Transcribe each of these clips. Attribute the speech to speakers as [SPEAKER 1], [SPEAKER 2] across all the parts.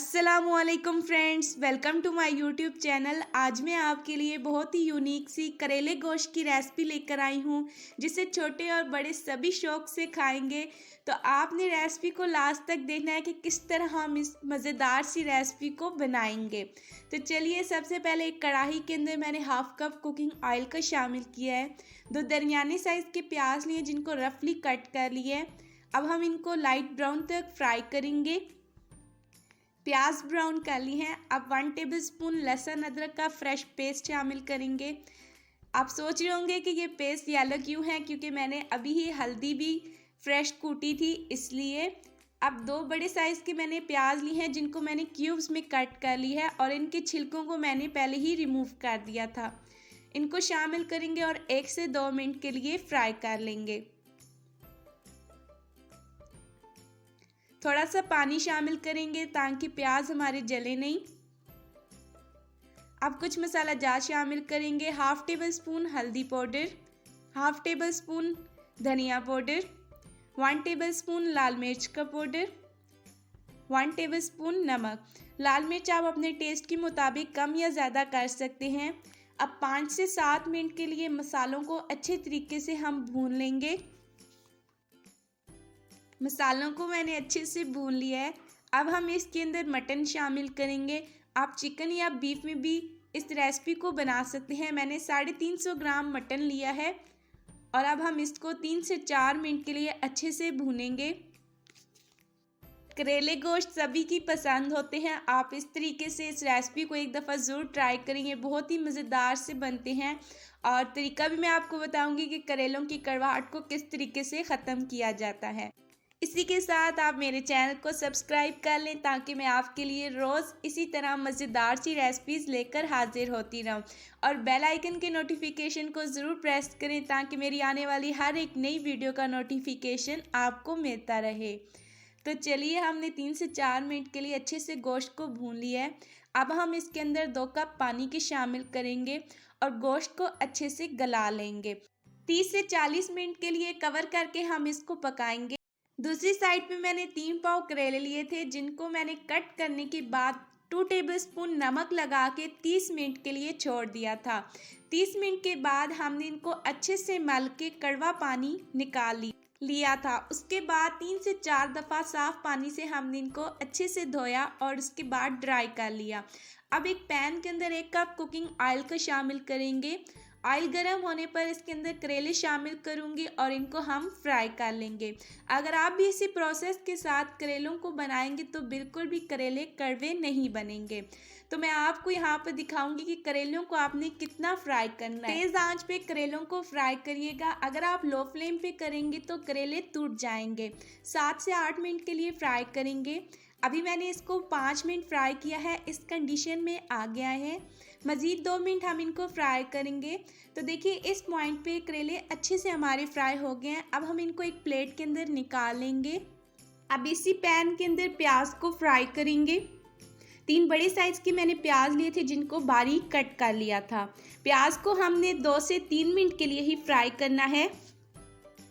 [SPEAKER 1] अस्सलामुअलैकुम friends, welcome to my YouTube channel. आज मैं आपके लिए बहुत ही यूनिक सी करेले गोश्त की रेसिपी लेकर आई हूँ, जिसे छोटे और बड़े सभी शौक से खाएंगे। तो आपने रेसिपी को लास्ट तक देखना है कि किस तरह हम इस मज़ेदार सी रेसिपी को बनाएंगे। तो चलिए, सबसे पहले एक कढ़ाई के अंदर मैंने हाफ कप कुकिंग ऑयल का शामिल किया है। 2 दरमियाने साइज़ के प्याज लिए जिनको रफली कट कर लिए है। अब हम इनको लाइट ब्राउन तक फ्राई करेंगे। प्याज ब्राउन कर ली हैं। अब 1 टेबलस्पून लहसुन अदरक का फ्रेश पेस्ट शामिल करेंगे। आप सोच रहे होंगे कि ये पेस्ट येलो क्यों है, क्योंकि मैंने अभी ही हल्दी भी फ्रेश कूटी थी, इसलिए। अब 2 बड़े साइज़ के मैंने प्याज ली हैं, जिनको मैंने क्यूब्स में कट कर ली है और इनके छिलकों को मैंने पहले ही रिमूव कर दिया था। इनको शामिल करेंगे और 1 से 2 मिनट के लिए फ्राई कर लेंगे। थोड़ा सा पानी शामिल करेंगे ताकि प्याज हमारे जले नहीं। अब कुछ मसाला जात शामिल करेंगे। हाफ टेबल स्पून हल्दी पाउडर, हाफ टेबल स्पून धनिया पाउडर, 1 टेबल स्पून लाल मिर्च का पाउडर, 1 टेबल स्पून नमक। लाल मिर्च आप अपने टेस्ट के मुताबिक कम या ज़्यादा कर सकते हैं। अब 5 से 7 मिनट के लिए मसालों को अच्छे तरीके से हम भून लेंगे। मसालों को मैंने अच्छे से भून लिया है। अब हम इसके अंदर मटन शामिल करेंगे। आप चिकन या बीफ में भी इस रेसिपी को बना सकते हैं। मैंने 350 ग्राम मटन लिया है और अब हम इसको 3 से 4 मिनट के लिए अच्छे से भूनेंगे। करेले गोश्त सभी की पसंद होते हैं। आप इस तरीके से इस रेसिपी को एक दफ़ा ज़रूर ट्राई करेंगे, बहुत ही मज़ेदार से बनते हैं। और तरीका भी मैं आपको बताऊंगी कि करेलों की कड़वाहट को किस तरीके से ख़त्म किया जाता है। इसी के साथ आप मेरे चैनल को सब्सक्राइब कर लें ताकि मैं आपके लिए रोज़ इसी तरह मज़ेदार सी रेसिपीज़ लेकर हाजिर होती रहूं। और बेल आइकन के नोटिफिकेशन को ज़रूर प्रेस करें ताकि मेरी आने वाली हर एक नई वीडियो का नोटिफिकेशन आपको मिलता रहे। तो चलिए, हमने 3 से 4 मिनट के लिए अच्छे से गोश्त को भून लिया है। अब हम इसके अंदर 2 कप पानी के शामिल करेंगे और गोश्त को अच्छे से गला लेंगे। 30 से 40 मिनट के लिए कवर करके हम इसको पकाएंगे। दूसरी साइड पे मैंने 3 पाव करेले लिए थे, जिनको मैंने कट करने के बाद 2 टेबलस्पून नमक लगा के 30 मिनट के लिए छोड़ दिया था। 30 मिनट के बाद हमने इनको अच्छे से मल के कड़वा पानी निकाल लिया था। उसके बाद 3 से 4 दफ़ा साफ़ पानी से हमने इनको अच्छे से धोया और उसके बाद ड्राई कर लिया। अब एक पैन के अंदर 1 कप कुकिंग ऑयल का शामिल करेंगे। ऑयल गर्म होने पर इसके अंदर करेले शामिल करूंगी और इनको हम फ्राई कर लेंगे। अगर आप भी इसी प्रोसेस के साथ करेलों को बनाएंगे तो बिल्कुल भी करेले कड़वे नहीं बनेंगे। तो मैं आपको यहाँ पर दिखाऊंगी कि करेलों को आपने कितना फ्राई करना है। तेज़ आंच पे करेलों को फ्राई करिएगा। अगर आप लो फ्लेम पे करेंगे तो करेले टूट जाएंगे। 7 से 8 मिनट के लिए फ्राई करेंगे। अभी मैंने इसको 5 मिनट फ्राई किया है, इस कंडीशन में आ गया है। मज़ीद 2 मिनट हम इनको फ्राई करेंगे। तो देखिए, इस पॉइंट पे करेले अच्छे से हमारे फ्राई हो गए हैं। अब हम इनको एक प्लेट के अंदर निकाल लेंगे। अब इसी पैन के अंदर प्याज को फ्राई करेंगे। 3 बड़े साइज़ के मैंने प्याज लिए थे, जिनको बारीक कट कर लिया था। प्याज को हमने 2 से 3 मिनट के लिए ही फ्राई करना है।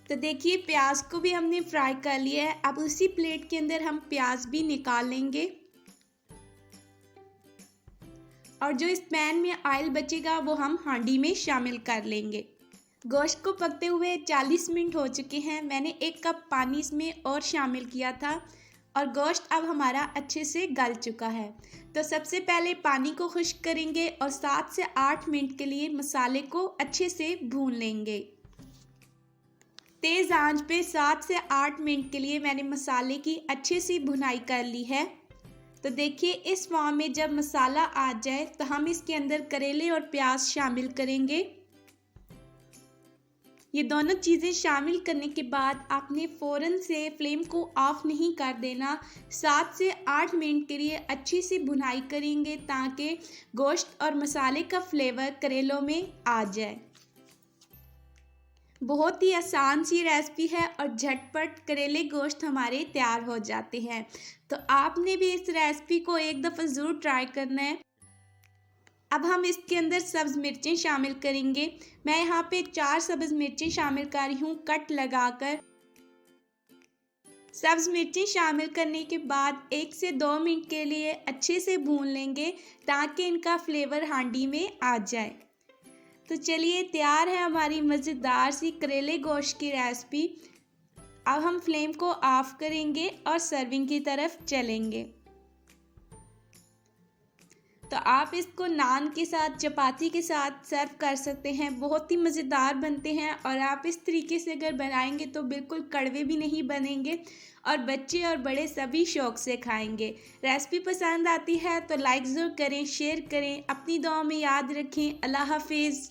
[SPEAKER 1] तो देखिए, प्याज को भी हमने फ्राई कर लिया है। अब उसी प्लेट के अंदर हम प्याज भी निकाल लेंगे और जो इस पैन में ऑयल बचेगा वो हम हांडी में शामिल कर लेंगे। गोश्त को पकते हुए 40 मिनट हो चुके हैं। मैंने 1 कप पानी इसमें और शामिल किया था और गोश्त अब हमारा अच्छे से गल चुका है। तो सबसे पहले पानी को खुश्क करेंगे और 7 से 8 मिनट के लिए मसाले को अच्छे से भून लेंगे। तेज़ आंच पे 7 से 8 मिनट के लिए मैंने मसाले की अच्छे से भुनाई कर ली है। तो देखिए, इस फॉर्म में जब मसाला आ जाए तो हम इसके अंदर करेले और प्याज शामिल करेंगे। ये दोनों चीज़ें शामिल करने के बाद आपने फ़ौरन से फ्लेम को ऑफ नहीं कर देना। 7 से 8 मिनट के लिए अच्छी सी भुनाई करेंगे ताकि गोश्त और मसाले का फ्लेवर करेलों में आ जाए। बहुत ही आसान सी रेसिपी है और झटपट करेले गोश्त हमारे तैयार हो जाते हैं। तो आपने भी इस रेसिपी को एक दफ़ा ज़रूर ट्राई करना है। अब हम इसके अंदर सब्ज़ मिर्चें शामिल करेंगे। मैं यहाँ पे 4 सब्ज़ मिर्चें शामिल कर रही हूँ, कट लगाकर। सब्ज़ मिर्ची शामिल करने के बाद 1 से 2 मिनट के लिए अच्छे से भून लेंगे ताकि इनका फ्लेवर हांडी में आ जाए। तो चलिए, तैयार है हमारी मज़ेदार सी करेले गोश्त की रेसिपी। अब हम फ्लेम को ऑफ करेंगे और सर्विंग की तरफ चलेंगे। तो आप इसको नान के साथ, चपाती के साथ सर्व कर सकते हैं। बहुत ही मज़ेदार बनते हैं और आप इस तरीके से अगर बनाएंगे तो बिल्कुल कड़वे भी नहीं बनेंगे और बच्चे और बड़े सभी शौक़ से खाएंगे। रेसिपी पसंद आती है तो लाइक ज़रूर करें, शेयर करें, अपनी दुआ में याद रखें। अल्लाह हाफिज़।